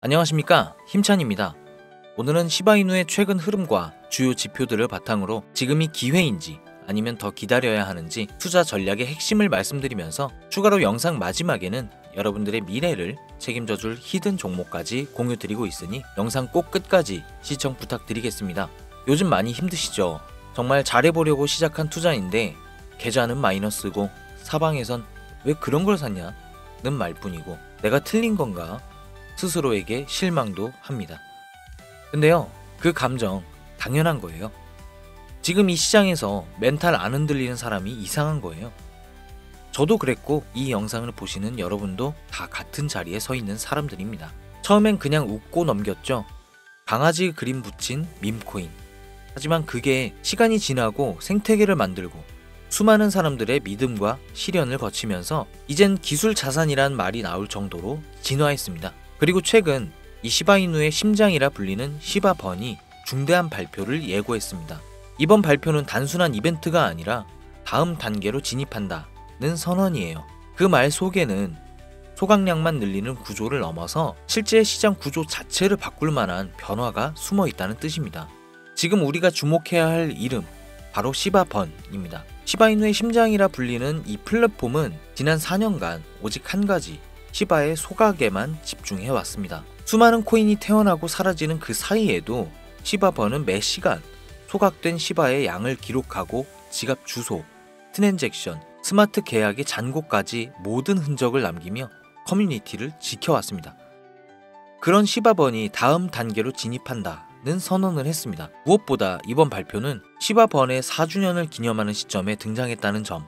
안녕하십니까, 힘찬입니다. 오늘은 시바이누의 최근 흐름과 주요 지표들을 바탕으로 지금이 기회인지 아니면 더 기다려야 하는지 투자 전략의 핵심을 말씀드리면서 추가로 영상 마지막에는 여러분들의 미래를 책임져줄 히든 종목까지 공유드리고 있으니 영상 꼭 끝까지 시청 부탁드리겠습니다. 요즘 많이 힘드시죠? 정말 잘해보려고 시작한 투자인데 계좌는 마이너스고 사방에선 왜 그런 걸 샀냐? 는 말뿐이고 내가 틀린 건가? 스스로에게 실망도 합니다. 근데요, 그 감정 당연한 거예요. 지금 이 시장에서 멘탈 안 흔들리는 사람이 이상한 거예요. 저도 그랬고 이 영상을 보시는 여러분도 다 같은 자리에 서 있는 사람들입니다. 처음엔 그냥 웃고 넘겼죠. 강아지 그림 붙인 밈코인. 하지만 그게 시간이 지나고 생태계를 만들고 수많은 사람들의 믿음과 시련을 거치면서 이젠 기술 자산이란 말이 나올 정도로 진화했습니다. 그리고 최근 이 시바이누의 심장이라 불리는 시바번이 중대한 발표를 예고했습니다. 이번 발표는 단순한 이벤트가 아니라 다음 단계로 진입한다는 선언이에요. 그 말 속에는 소각량만 늘리는 구조를 넘어서 실제 시장 구조 자체를 바꿀 만한 변화가 숨어 있다는 뜻입니다. 지금 우리가 주목해야 할 이름, 바로 시바번입니다. 시바이누의 심장이라 불리는 이 플랫폼은 지난 4년간 오직 한 가지, 시바의 소각에만 집중해왔습니다. 수많은 코인이 태어나고 사라지는 그 사이에도 시바번은 매 시간 소각된 시바의 양을 기록하고 지갑 주소, 트랜잭션, 스마트 계약의 잔고까지 모든 흔적을 남기며 커뮤니티를 지켜왔습니다. 그런 시바번이 다음 단계로 진입한다는 선언을 했습니다. 무엇보다 이번 발표는 시바번의 4주년을 기념하는 시점에 등장했다는 점,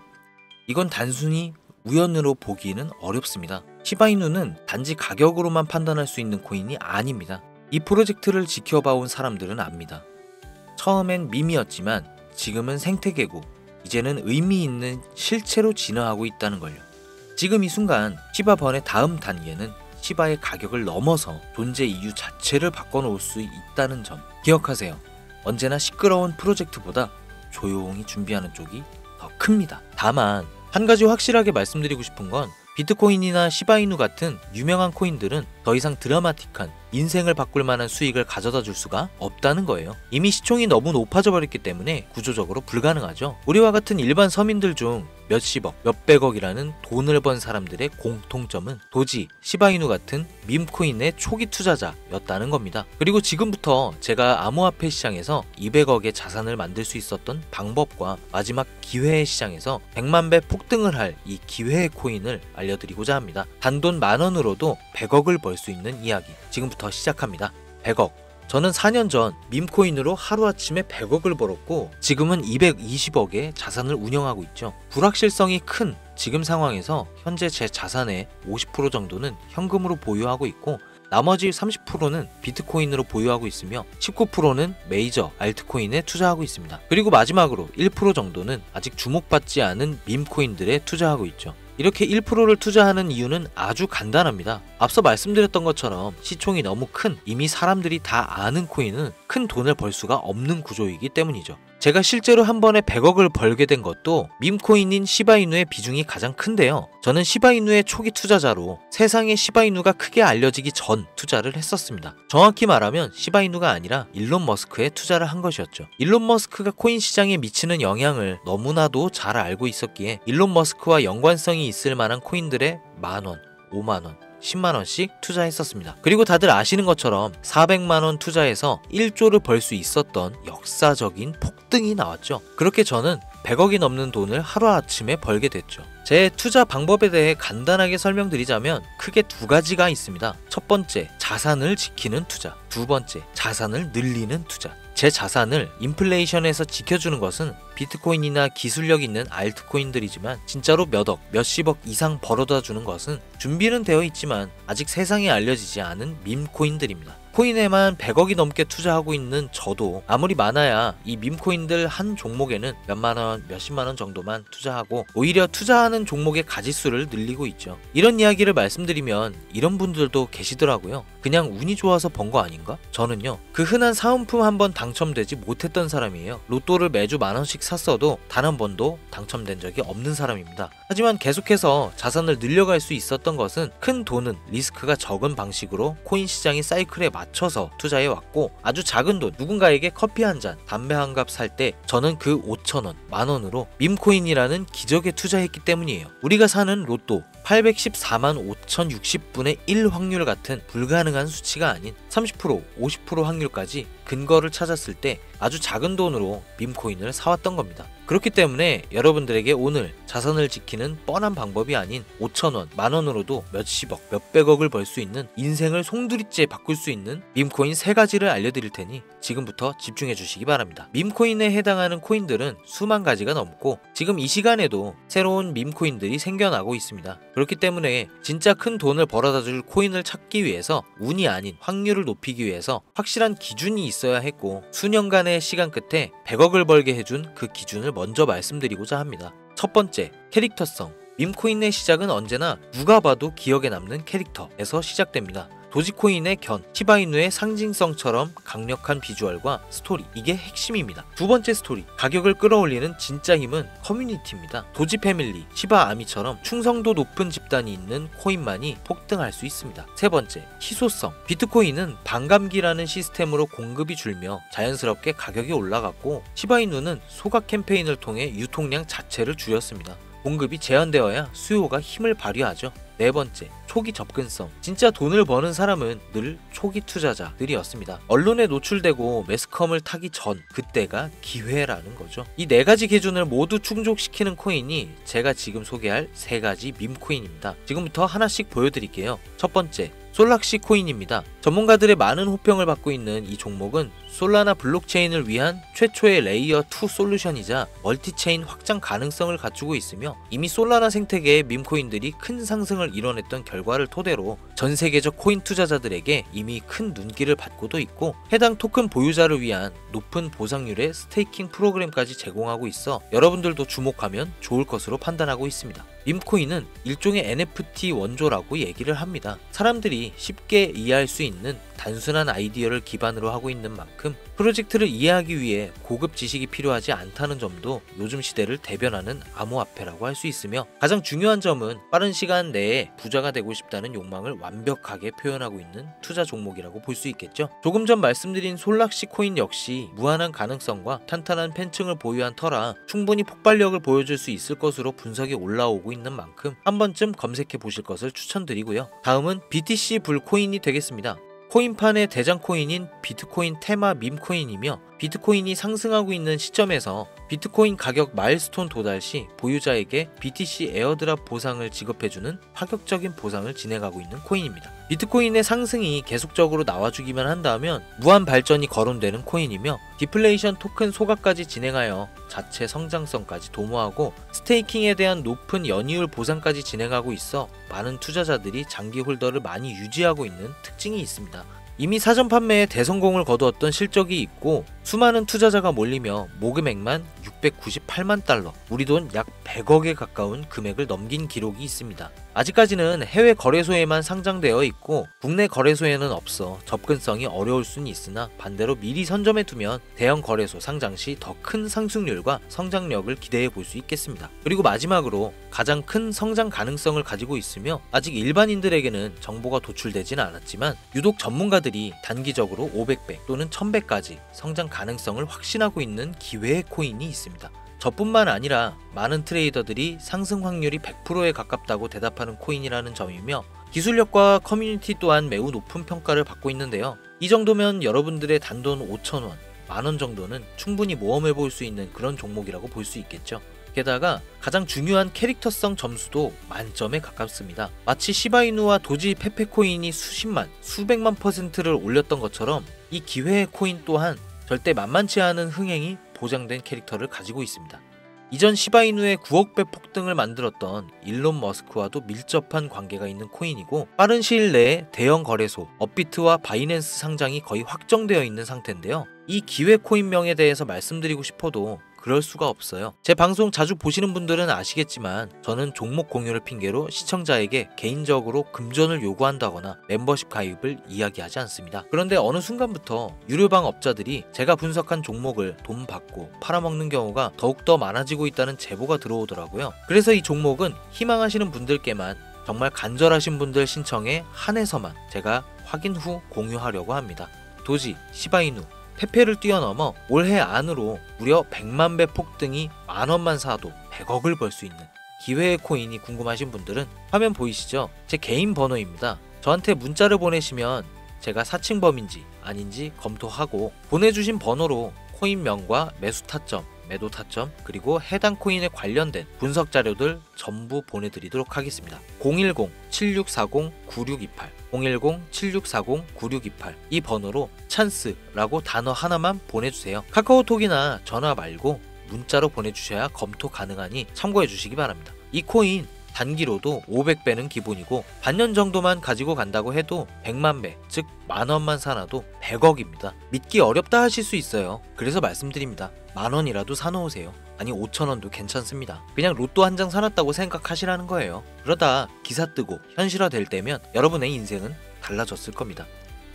이건 단순히 우연으로 보기는 어렵습니다. 시바이누는 단지 가격으로만 판단할 수 있는 코인이 아닙니다. 이 프로젝트를 지켜봐온 사람들은 압니다. 처음엔 밈이었지만 지금은 생태계고 이제는 의미 있는 실체로 진화하고 있다는 걸요. 지금 이 순간 시바번의 다음 단계는 시바의 가격을 넘어서 존재 이유 자체를 바꿔놓을 수 있다는 점 기억하세요. 언제나 시끄러운 프로젝트보다 조용히 준비하는 쪽이 더 큽니다. 다만 한 가지 확실하게 말씀드리고 싶은 건 비트코인이나 시바이누 같은 유명한 코인들은 더 이상 드라마틱한 인생을 바꿀 만한 수익을 가져다 줄 수가 없다는 거예요. 이미 시총이 너무 높아져 버렸기 때문에 구조적으로 불가능하죠. 우리와 같은 일반 서민들 중 몇십억, 몇백억이라는 돈을 번 사람들의 공통점은 도지, 시바이누 같은 밈코인의 초기 투자자였다는 겁니다. 그리고 지금부터 제가 암호화폐 시장에서 200억의 자산을 만들 수 있었던 방법과 마지막 기회의 시장에서 100만 배 폭등을 할 이 기회의 코인을 알려드리고자 합니다. 단돈 10,000원으로도 100억을 벌 수 있는 이야기 지금부터 시작합니다. 100억. 저는 4년 전 밈코인으로 하루아침에 100억을 벌었고 지금은 220억의 자산을 운영하고 있죠. 불확실성이 큰 지금 상황에서 현재 제 자산의 50% 정도는 현금으로 보유하고 있고 나머지 30%는 비트코인으로 보유하고 있으며 19%는 메이저 알트코인에 투자하고 있습니다. 그리고 마지막으로 1% 정도는 아직 주목받지 않은 밈코인들에 투자하고 있죠. 이렇게 1%를 투자하는 이유는 아주 간단합니다. 앞서 말씀드렸던 것처럼 시총이 너무 큰 이미 사람들이 다 아는 코인은 큰 돈을 벌 수가 없는 구조이기 때문이죠. 제가 실제로 한 번에 100억을 벌게 된 것도 밈코인인 시바이누의 비중이 가장 큰데요. 저는 시바이누의 초기 투자자로 세상에 시바이누가 크게 알려지기 전 투자를 했었습니다. 정확히 말하면 시바이누가 아니라 일론 머스크에 투자를 한 것이었죠. 일론 머스크가 코인 시장에 미치는 영향을 너무나도 잘 알고 있었기에 일론 머스크와 연관성이 있을 만한 코인들의 만원, 5만원, 10만원씩 투자했었습니다. 그리고 다들 아시는 것처럼 400만원 투자해서 1조를 벌 수 있었던 역사적인 폭등이 나왔죠. 그렇게 저는 100억이 넘는 돈을 하루아침에 벌게 됐죠. 제 투자 방법에 대해 간단하게 설명드리자면 크게 두 가지가 있습니다. 첫 번째, 자산을 지키는 투자. 두 번째, 자산을 늘리는 투자. 제 자산을 인플레이션에서 지켜주는 것은 비트코인이나 기술력 있는 알트코인들이지만 진짜로 몇억, 몇십억 이상 벌어다 주는 것은 준비는 되어 있지만 아직 세상에 알려지지 않은 밈코인들입니다. 코인에만 100억이 넘게 투자하고 있는 저도 아무리 많아야 이 밈코인들 한 종목에는 몇만원, 몇십만원 정도만 투자하고 오히려 투자하는 종목의 가지수를 늘리고 있죠. 이런 이야기를 말씀드리면 이런 분들도 계시더라고요. 그냥 운이 좋아서 번 거 아닌가? 저는요, 그 흔한 사은품 한번 당첨되지 못했던 사람이에요. 로또를 매주 만원씩 샀어도 단 한 번도 당첨된 적이 없는 사람입니다. 하지만 계속해서 자산을 늘려갈 수 있었던 것은 큰 돈은 리스크가 적은 방식으로 코인 시장의 사이클에 맞춰서 투자해 왔고, 아주 작은 돈, 누군가에게 커피 한 잔, 담배 한 갑 살 때 저는 그 5천원, 만원으로 밈코인이라는 기적에 투자했기 때문이에요. 우리가 사는 로또 814만 5,060분의 1 확률 같은 불가능한 수치가 아닌 30%, 50% 확률까지 근거를 찾았을 때 아주 작은 돈으로 밈코인을 사왔던 겁니다. 그렇기 때문에 여러분들에게 오늘 자산을 지키는 뻔한 방법이 아닌 5천원, 만원으로도 몇십억, 몇백억을 벌 수 있는 인생을 송두리째 바꿀 수 있는 밈코인 3가지를 알려드릴 테니 지금부터 집중해 주시기 바랍니다. 밈코인에 해당하는 코인들은 수만 가지가 넘고 지금 이 시간에도 새로운 밈코인들이 생겨나고 있습니다. 그렇기 때문에 진짜 큰 돈을 벌어다 줄 코인을 찾기 위해서 운이 아닌 확률을 높이기 위해서 확실한 기준이 있어야 했고, 수년간의 시간 끝에 100억을 벌게 해준 그 기준을 먼저 말씀드리고자 합니다. 첫 번째, 캐릭터성. 밈코인의 시작은 언제나 누가 봐도 기억에 남는 캐릭터에서 시작됩니다. 도지코인의 견, 시바이누의 상징성처럼 강력한 비주얼과 스토리, 이게 핵심입니다. 두 번째 스토리, 가격을 끌어올리는 진짜 힘은 커뮤니티입니다. 도지 패밀리, 시바 아미처럼 충성도 높은 집단이 있는 코인만이 폭등할 수 있습니다. 세 번째, 희소성. 비트코인은 반감기라는 시스템으로 공급이 줄며 자연스럽게 가격이 올라갔고, 시바이누는 소각 캠페인을 통해 유통량 자체를 줄였습니다. 공급이 제한되어야 수요가 힘을 발휘하죠. 네 번째, 초기 접근성. 진짜 돈을 버는 사람은 늘 초기 투자자들이었습니다. 언론에 노출되고 매스컴을 타기 전, 그때가 기회라는 거죠. 이 4가지 기준을 모두 충족시키는 코인이 제가 지금 소개할 3가지 밈코인입니다. 지금부터 하나씩 보여드릴게요. 첫 번째, 솔락시 코인입니다. 전문가들의 많은 호평을 받고 있는 이 종목은 솔라나 블록체인을 위한 최초의 레이어 2 솔루션이자 멀티체인 확장 가능성을 갖추고 있으며, 이미 솔라나 생태계의 밈코인들이 큰 상승을 이뤄냈던 결과를 토대로 전 세계적 코인 투자자들에게 이미 큰 눈길을 받고도 있고, 해당 토큰 보유자를 위한 높은 보상률의 스테이킹 프로그램까지 제공하고 있어 여러분들도 주목하면 좋을 것으로 판단하고 있습니다. 밈코인은 일종의 NFT 원조라고 얘기를 합니다. 사람들이 쉽게 이해할 수 있는 단순한 아이디어를 기반으로 하고 있는 만큼 프로젝트를 이해하기 위해 고급 지식이 필요하지 않다는 점도 요즘 시대를 대변하는 암호화폐라고 할 수 있으며, 가장 중요한 점은 빠른 시간 내에 부자가 되고 싶다는 욕망을 완벽하게 표현하고 있는 투자 종목이라고 볼 수 있겠죠. 조금 전 말씀드린 솔락시 코인 역시 무한한 가능성과 탄탄한 팬층을 보유한 터라 충분히 폭발력을 보여줄 수 있을 것으로 분석이 올라오고 있는 만큼 한 번쯤 검색해 보실 것을 추천드리고요. 다음은 BTC 불 코인이 되겠습니다. 코인판의 대장 코인인 비트코인 테마 밈코인이며, 비트코인이 상승하고 있는 시점에서 비트코인 가격 마일스톤 도달 시 보유자에게 BTC 에어드랍 보상을 지급해주는 파격적인 보상을 진행하고 있는 코인입니다. 비트코인의 상승이 계속적으로 나와주기만 한다면 무한 발전이 거론되는 코인이며, 디플레이션 토큰 소각까지 진행하여 자체 성장성까지 도모하고 스테이킹에 대한 높은 연이율 보상까지 진행하고 있어 많은 투자자들이 장기 홀더를 많이 유지하고 있는 특징이 있습니다. 이미 사전 판매에 대성공을 거두었던 실적이 있고, 수많은 투자자가 몰리며 모금액만 698만 달러, 우리 돈 약 100억에 가까운 금액을 넘긴 기록이 있습니다. 아직까지는 해외 거래소에만 상장되어 있고 국내 거래소에는 없어 접근성이 어려울 수는 있으나, 반대로 미리 선점해 두면 대형 거래소 상장 시 더 큰 상승률과 성장력을 기대해 볼 수 있겠습니다. 그리고 마지막으로 가장 큰 성장 가능성을 가지고 있으며, 아직 일반인들에게는 정보가 도출되지는 않았지만 유독 전문가들이 단기적으로 500배 또는 1000배까지 성장 가능성을 확신하고 있는 기회의 코인이 있습니다. 저뿐만 아니라 많은 트레이더들이 상승 확률이 100%에 가깝다고 대답하는 코인이라는 점이며, 기술력과 커뮤니티 또한 매우 높은 평가를 받고 있는데요. 이 정도면 여러분들의 단돈 5,000원, 만원 정도는 충분히 모험해 볼 수 있는 그런 종목이라고 볼 수 있겠죠. 게다가 가장 중요한 캐릭터성 점수도 만점에 가깝습니다. 마치 시바이누와 도지 페페코인이 수십만, 수백만 %를 올렸던 것처럼 이 기회의 코인 또한 절대 만만치 않은 흥행이 보장된 캐릭터를 가지고 있습니다. 이전 시바이누의 9억 배 폭등을 만들었던 일론 머스크와도 밀접한 관계가 있는 코인이고 빠른 시일 내에 대형 거래소 업비트와 바이낸스 상장이 거의 확정되어 있는 상태인데요. 이 기회 코인명에 대해서 말씀드리고 싶어도 그럴 수가 없어요. 제 방송 자주 보시는 분들은 아시겠지만 저는 종목 공유를 핑계로 시청자에게 개인적으로 금전을 요구한다거나 멤버십 가입을 이야기하지 않습니다. 그런데 어느 순간부터 유료방 업자들이 제가 분석한 종목을 돈 받고 팔아먹는 경우가 더욱더 많아지고 있다는 제보가 들어오더라고요. 그래서 이 종목은 희망하시는 분들께만 정말 간절하신 분들 신청에 한해서만 제가 확인 후 공유하려고 합니다. 도지, 시바이누, 페페를 뛰어넘어 올해 안으로 무려 100만 배 폭등이 만원만 사도 100억을 벌 수 있는 기회의 코인이 궁금하신 분들은 화면 보이시죠? 제 개인 번호입니다. 저한테 문자를 보내시면 제가 사칭범인지 아닌지 검토하고 보내주신 번호로 코인명과 매수 타점, 매도 타점, 그리고 해당 코인에 관련된 분석 자료들 전부 보내드리도록 하겠습니다. 010-7640-9628 010-7640-9628 이 번호로 찬스라고 단어 하나만 보내주세요. 카카오톡이나 전화 말고 문자로 보내주셔야 검토 가능하니 참고해 주시기 바랍니다. 이 코인 단기로도 500배는 기본이고 반년 정도만 가지고 간다고 해도 100만 배, 즉 만원만 사놔도 100억입니다. 믿기 어렵다 하실 수 있어요. 그래서 말씀드립니다. 만원이라도 사놓으세요. 아니 5천원도 괜찮습니다. 그냥 로또 한 장 사놨다고 생각하시라는 거예요. 그러다 기사 뜨고 현실화 될 때면 여러분의 인생은 달라졌을 겁니다.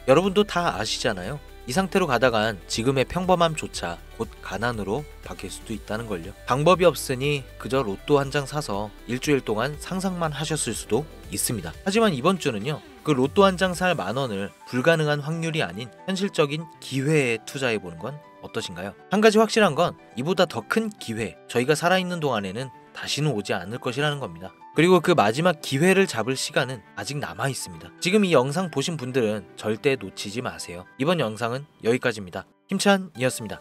여러분도 다 아시잖아요. 이 상태로 가다간 지금의 평범함조차 곧 가난으로 바뀔 수도 있다는 걸요. 방법이 없으니 그저 로또 한 장 사서 일주일 동안 상상만 하셨을 수도 있습니다. 하지만 이번 주는요, 그 로또 한 장 살 만원을 불가능한 확률이 아닌 현실적인 기회에 투자해보는 건 어떠신가요? 한 가지 확실한 건 이보다 더 큰 기회, 저희가 살아있는 동안에는 다시는 오지 않을 것이라는 겁니다. 그리고 그 마지막 기회를 잡을 시간은 아직 남아 있습니다. 지금 이 영상 보신 분들은 절대 놓치지 마세요. 이번 영상은 여기까지입니다. 힘찬이었습니다.